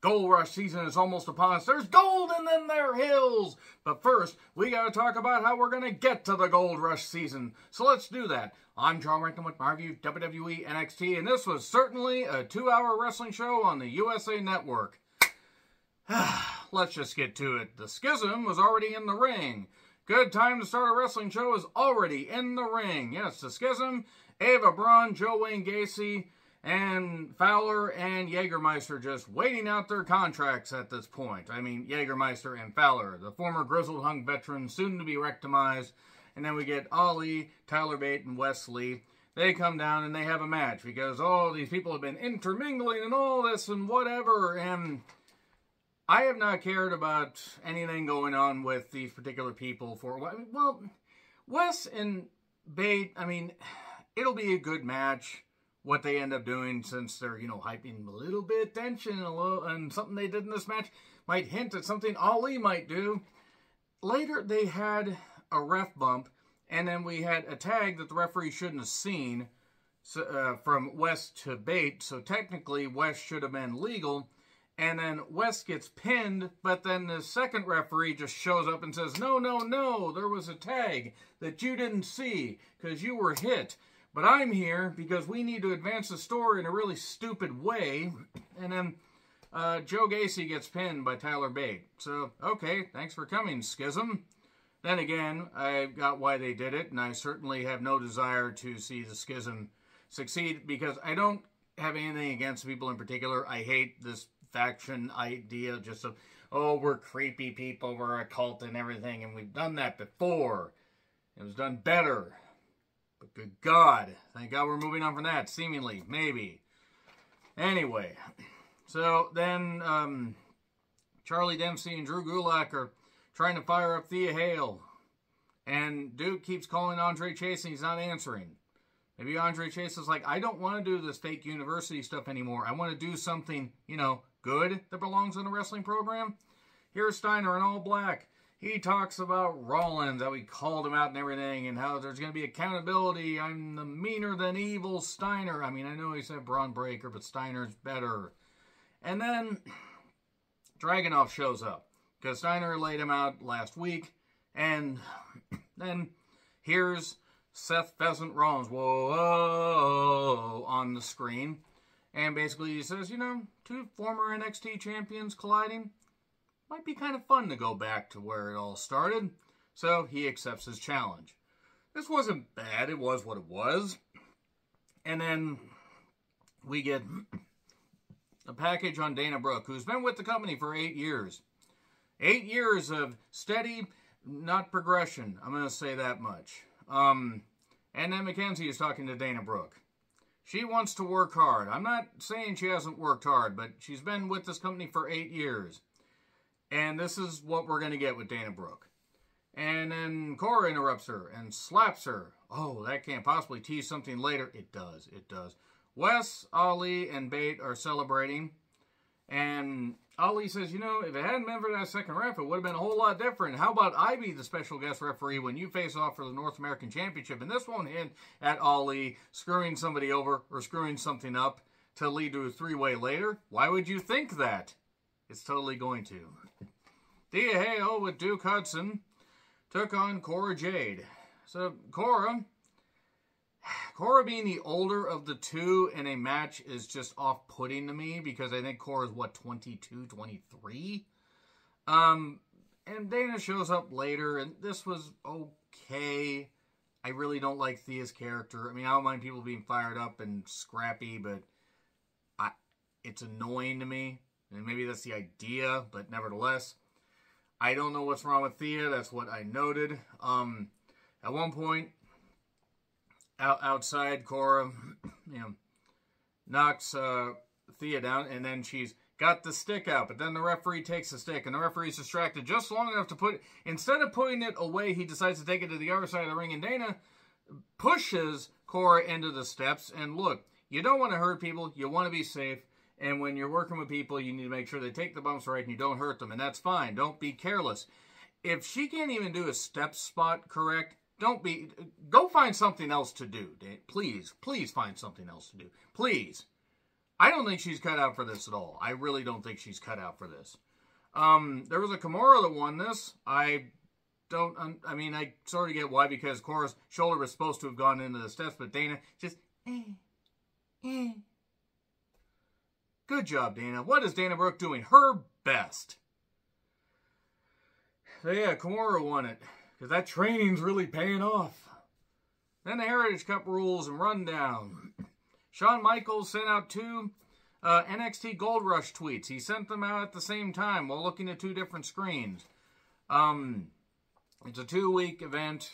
Gold Rush season is almost upon us. There's gold in them there hills. But first, we got to talk about how we're going to get to the Gold Rush season. So let's do that. I'm John Rankin with my review of WWE NXT, and this was certainly a 2-hour wrestling show on the USA Network. Let's just get to it. The Schism was already in the ring. Good time to start a wrestling show is already in the ring. Yes, the Schism, Ava Braun, Joe Wayne Gacy, and Fowler and Jägermeister just waiting out their contracts at this point. I mean, Jägermeister and Fowler, the former Grizzled Hunk veterans, soon to be rectimized. And then we get Ali, Tyler Bate, and Wesley. They come down and they have a match because, oh, these people have been intermingling and all this and whatever. And I have not cared about anything going on with these particular people for, well, Wes and Bate, I mean, it'll be a good match. What they end up doing, since they're, hyping a little bit tension and something they did in this match might hint at something Ali might do. Later, they had a ref bump, and then we had a tag that the referee shouldn't have seen from West to Bate, so technically West should have been legal, and then West gets pinned, but then the second referee just shows up and says, no, there was a tag that you didn't see because you were hit. But I'm here because we need to advance the story in a really stupid way. And then Joe Gacy gets pinned by Tyler Bate. So, okay, thanks for coming, Schism. Then again, I got why they did it, and I certainly have no desire to see the Schism succeed because I don't have anything against people in particular. I hate this faction idea just of, oh, we're creepy people, we're a cult and everything, and we've done that before. It was done better. But good God, thank God we're moving on from that, seemingly, maybe. Anyway, so then Charlie Dempsey and Drew Gulak are trying to fire up Thea Hale. And Duke keeps calling Andre Chase and he's not answering. Maybe Andre Chase is like, I don't want to do this fake university stuff anymore. I want to do something, good that belongs in a wrestling program. Here's Steiner in all black. He talks about Rollins, how he called him out and everything, and how there's going to be accountability. I'm the meaner than evil Steiner. I mean, I know he said Braun Breaker, but Steiner's better. And then Dragunov shows up, because Steiner laid him out last week. And then here's Seth Pheasant Rollins, whoa, on the screen. And basically he says, two former NXT champions colliding. Might be kind of fun to go back to where it all started. So he accepts his challenge. This wasn't bad. It was what it was. And then we get a package on Dana Brooke, who's been with the company for 8 years. 8 years of steady, not progression. I'm going to say that much. And then Mackenzie is talking to Dana Brooke. She wants to work hard. I'm not saying she hasn't worked hard, but she's been with this company for 8 years. And this is what we're going to get with Dana Brooke. And then Cora interrupts her and slaps her. Oh, that can't possibly tease something later. It does. It does. Wes, Ali, and Bate are celebrating. And Ali says, if it hadn't been for that second ref, it would have been a whole lot different. How about I be the special guest referee when you face off for the North American Championship? And this won't hint at Ali screwing somebody over or screwing something up to lead to a three-way later. Why would you think that? It's totally going to. Thea Hale with Duke Hudson took on Cora Jade. So Cora being the older of the two in a match is just off-putting to me because I think Cora's, 22, 23? And Dana shows up later, and this was okay. I really don't like Thea's character. I mean, I don't mind people being fired up and scrappy, but it's annoying to me. And maybe that's the idea, but nevertheless, I don't know what's wrong with Thea. That's what I noted. At one point, outside, Cora, knocks Thea down, and then she's got the stick out. But then the referee takes the stick, and the referee's distracted just long enough to instead of putting it away, he decides to take it to the other side of the ring, and Dana pushes Cora into the steps. And look, you don't want to hurt people. You want to be safe. And when you're working with people, you need to make sure they take the bumps right and you don't hurt them. And that's fine. Don't be careless. If she can't even do a step spot correct, go find something else to do. Please find something else to do. Please. I don't think she's cut out for this at all. I really don't think she's cut out for this. There was a Kimura that won this. I sort of get why, because Cora's shoulder was supposed to have gone into the steps, but Dana just, Good job, Dana. What is Dana Brooke doing? Her best. So yeah, Kimura won it, because that training's really paying off. Then the Heritage Cup rules and rundown. Shawn Michaels sent out 2 NXT Gold Rush tweets. He sent them out at the same time while looking at 2 different screens. It's a 2-week event.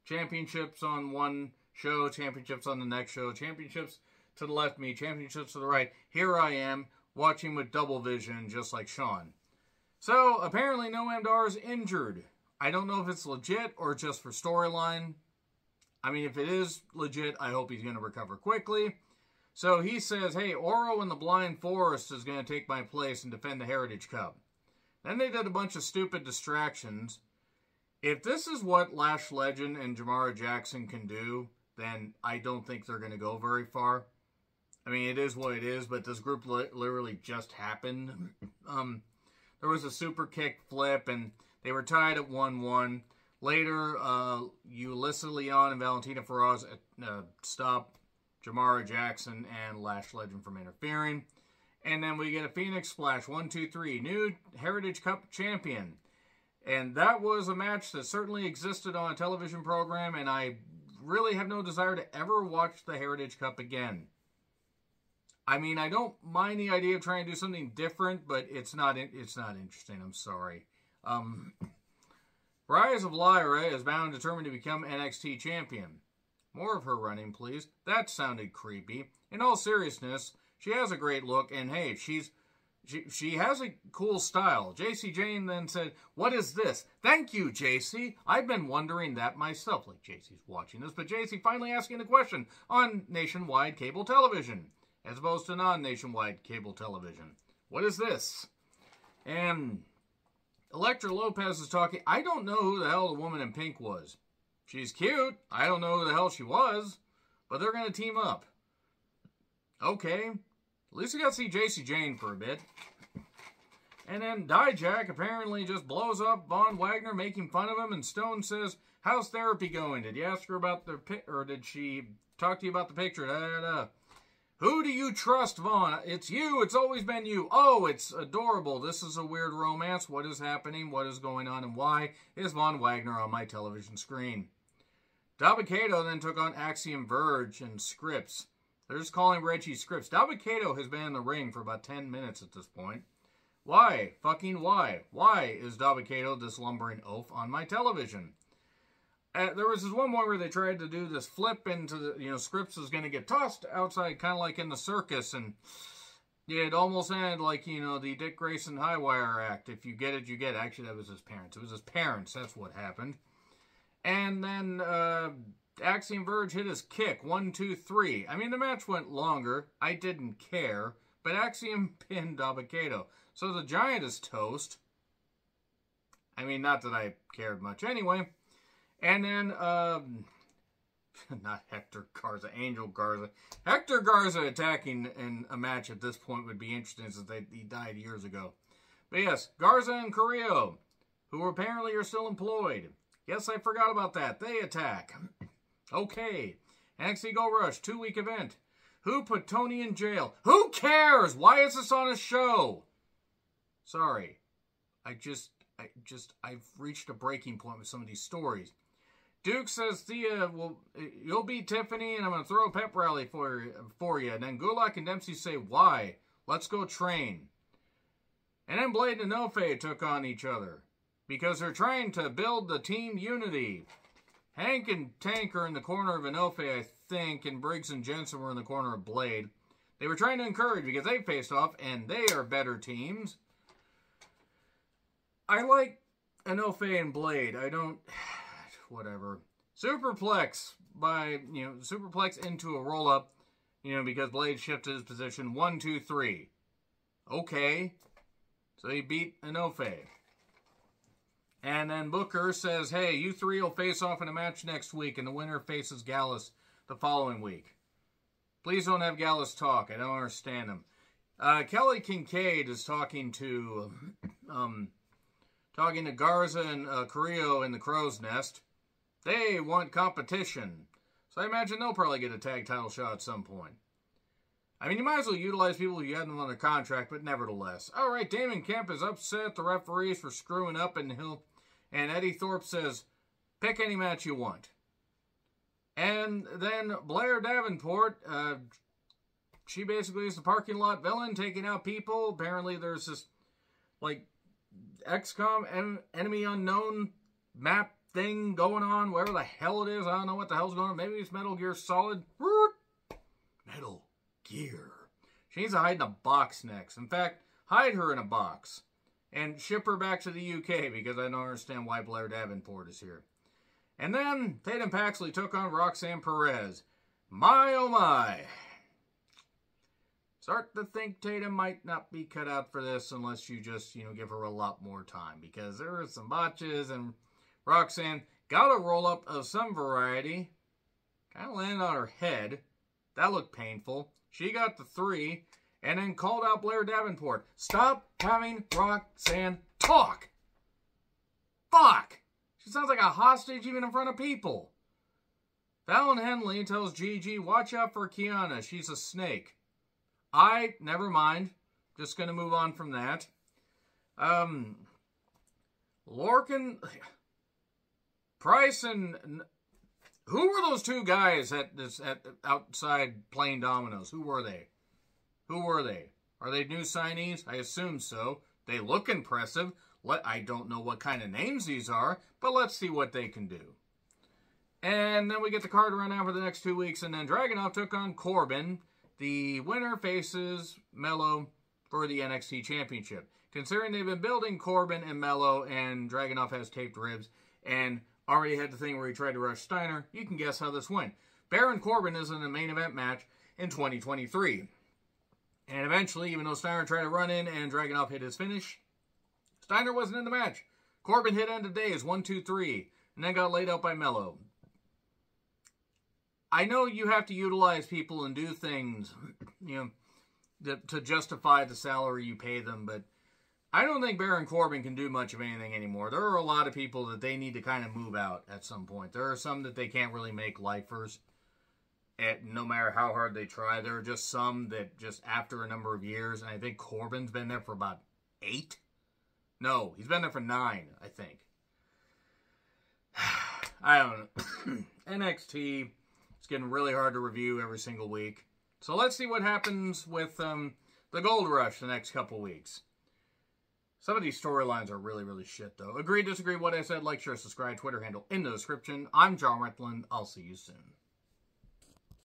Championships on one show, championships on the next show, championships to the left of me, championships to the right. Here I am, watching with double vision, just like Shawn. So, apparently Noam Dar is injured. I don't know if it's legit or just for storyline. I mean, if it is legit, I hope he's going to recover quickly. So he says, hey, Oro in the Blind Forest is going to take my place and defend the Heritage Cup. Then they did a bunch of stupid distractions. If this is what Lash Legend and Jamara Jackson can do, then I don't think they're going to go very far. I mean, it is what it is, but this group literally just happened. There was a super kick flip, and they were tied at 1-1. Later, Ulyssa Leon and Valentina Feroz stop Jamara Jackson and Lash Legend from interfering. And then we get a Phoenix Splash, 1, 2, 3, new Heritage Cup champion. And that was a match that certainly existed on a television program, and I really have no desire to ever watch the Heritage Cup again. I mean, I don't mind the idea of trying to do something different, but it's not interesting. I'm sorry. Rise of Lyra is bound and determined to become NXT champion. More of her running, please. That sounded creepy. In all seriousness, she has a great look, and hey, she has a cool style. JC Jane then said, what is this? Thank you, JC. I've been wondering that myself. Like JC's watching this, but JC finally asking the question on nationwide cable television, as opposed to non-nationwide cable television. What is this? And Elektra Lopez is talking. I don't know who the hell the woman in pink was. She's cute. I don't know who the hell she was. But they're going to team up. Okay. At least we got to see JC Jane for a bit. And then Dijak apparently just blows up Von Wagner, making fun of him. And Stone says, how's therapy going? Did you ask her about the or did she talk to you about the picture? Who do you trust, Vaughn? It's you. It's always been you. Oh, it's adorable. This is a weird romance. What is happening? What is going on? And why is Von Wagner on my television screen? Dabba-Kato then took on Axiom Verge and Scripps. They're just calling Reggie Scripps. Dabba-Kato has been in the ring for about 10 minutes at this point. Why? Fucking why? Why is Dabba-Kato this lumbering oaf on my television? There was this one point where they tried to do this flip into the, Scripps was going to get tossed outside, kind of like in the circus, and it almost ended like, the Dick Grayson High Wire act. If you get it, you get it. Actually, that was his parents. It was his parents. That's what happened. And then Axiom Verge hit his kick. 1, 2, 3. I mean, the match went longer. I didn't care. But Axiom pinned Dabba-Kato. So the Giant is toast. I mean, not that I cared much anyway. And then, not Hector Garza, Angel Garza. Hector Garza attacking in a match at this point would be interesting since he died years ago. But yes, Garza and Carrillo, who apparently are still employed. Yes, I forgot about that. They attack. Okay. NXT Gold Rush, 2-week event. Who put Tony in jail? Who cares? Why is this on a show? Sorry. I've reached a breaking point with some of these stories. Duke says, Thea, you'll beat Tiffany, and I'm going to throw a pep rally for you. And then Gulak and Dempsey say, why? Let's go train. And then Blade and Inoue took on each other, because they're trying to build the team unity. Hank and Tank are in the corner of Inoue, I think, and Briggs and Jensen were in the corner of Blade. They were trying to encourage, because they faced off, and they are better teams. I like Inoue and Blade. I don't... Whatever. Superplex superplex into a roll-up, because Blade shifted his position. 1, 2, 3. Okay. So he beat Inoue. And then Booker says, hey, you three will face off in a match next week, and the winner faces Gallus the following week. Please don't have Gallus talk. I don't understand him. Kelly Kincaid is talking to Garza and Carrillo in the Crow's Nest. They want competition. So I imagine they'll probably get a tag title shot at some point. I mean, you might as well utilize people you had them on their contract, but nevertheless. All right, Damon Kemp is upset at the referees for screwing up, and Eddie Thorpe says, pick any match you want. And then Blair Davenport, she basically is the parking lot villain, taking out people. Apparently there's this, like, XCOM Enemy Unknown map thing going on, wherever the hell it is. I don't know what the hell's going on. Maybe it's Metal Gear Solid. Metal Gear. She needs to hide in a box next. In fact, hide her in a box. And ship her back to the UK, because I don't understand why Blair Davenport is here. And then Tatum Paxley took on Roxanne Perez. My, oh my. Start to think Tatum might not be cut out for this unless you just, give her a lot more time. Because there were some botches, and Roxanne got a roll-up of some variety. Kind of landed on her head. That looked painful. She got the 3, and then called out Blair Davenport. Stop having Roxanne talk! Fuck! She sounds like a hostage even in front of people. Fallon Henley tells Gigi, watch out for Kiana. She's a snake. Never mind. Just going to move on from that. Lorcan, Price, and who were those two guys at outside playing dominoes? Who were they? Are they new signees? I assume so. They look impressive. I don't know what kind of names these are, but let's see what they can do. And then we get the card run out for the next 2 weeks, and then Dragunov took on Corbin. The winner faces Mello for the NXT Championship. Considering they've been building Corbin and Mello, and Dragunov has taped ribs, and already had the thing where he tried to rush Steiner, you can guess how this went. Baron Corbin is in the main event match in 2023. And eventually, even though Steiner tried to run in and Dragunov hit his finish, Steiner wasn't in the match. Corbin hit end of days, 1, 2, 3, and then got laid out by Mello. I know you have to utilize people and do things, to justify the salary you pay them, but I don't think Baron Corbin can do much of anything anymore. There are a lot of people that they need to kind of move out at some point. There are some that they can't really make lifers, no matter how hard they try. There are just some that just after a number of years, and I think Corbin's been there for about 8. No, he's been there for 9, I think. I don't know. NXT, it's getting really hard to review every single week. So let's see what happens with the Gold Rush the next couple weeks. Some of these storylines are really, really shit, though. Agree, disagree, what I said, like, share, subscribe, Twitter handle in the description. I'm John Retland. I'll see you soon.